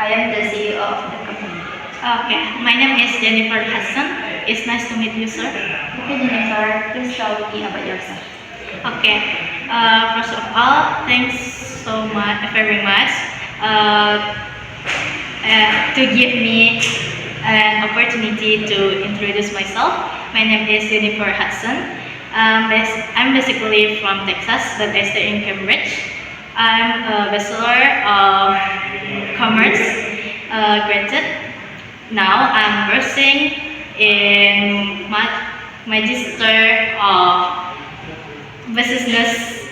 I am the CEO of the company. Okay, my name is Jennifer Hassan. It's nice to meet you, sir. Okay, Jennifer, please tell me about yourself. Okay, first of all, thanks so much, very much, uh, to give me an opportunity to introduce myself. My name is Jennifer Hudson. I'm basically from Texas, but I stay in Cambridge. I'm a Bachelor of Commerce graduate. Now I'm pursuing in Magister of Business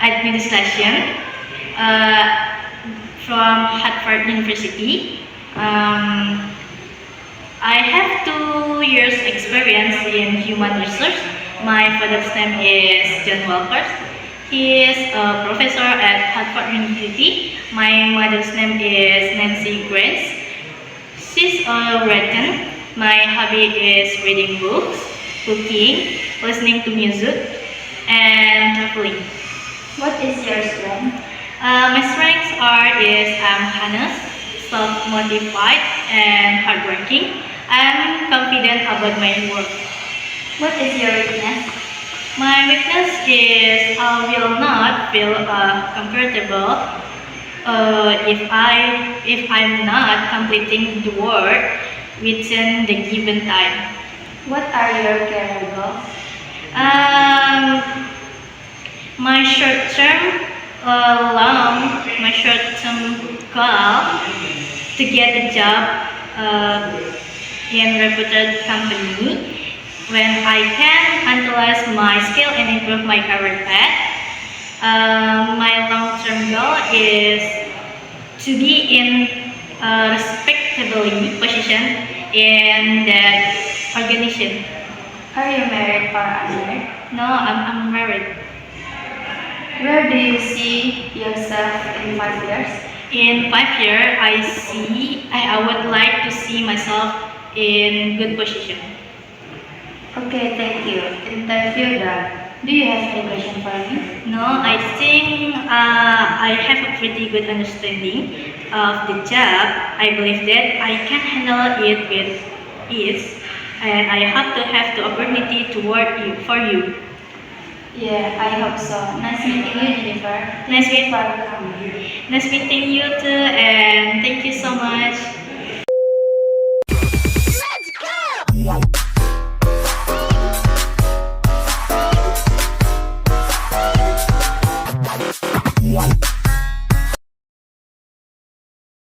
Administration uh, from Harvard University. I have 2 years experience in human research. My father's name is John Walkers. He is a professor at Harvard University. My mother's name is Nancy Grace. She's a writer. My hobby is reading books, cooking, listening to music, and traveling. What is your strength? My strengths is I'm honest, self-motivated, and hardworking. I'm confident about my work. What is your weakness? My weakness is I will not feel comfortable if I'm not completing the work within the given time. What are your career goals? Um, my short-term, my short-term goal to get a job in reputed company when I can utilize my skill and improve my career path. My long-term goal is to be in a respectably position in that organization. Are you married or unmarried? No, I'm married. Where do you see yourself in 5 years? In 5 years, I would like to see myself in good position. Okay, thank you. Interview done. Do you have any question for me? No, I think I have a pretty good understanding of the job. I believe that I can handle it with ease, and I hope to have the opportunity to work for you. Yeah, I hope so. Nice meeting you, Jennifer. Nice Thank you meet- for coming. Nice meeting you too, and thank you so much.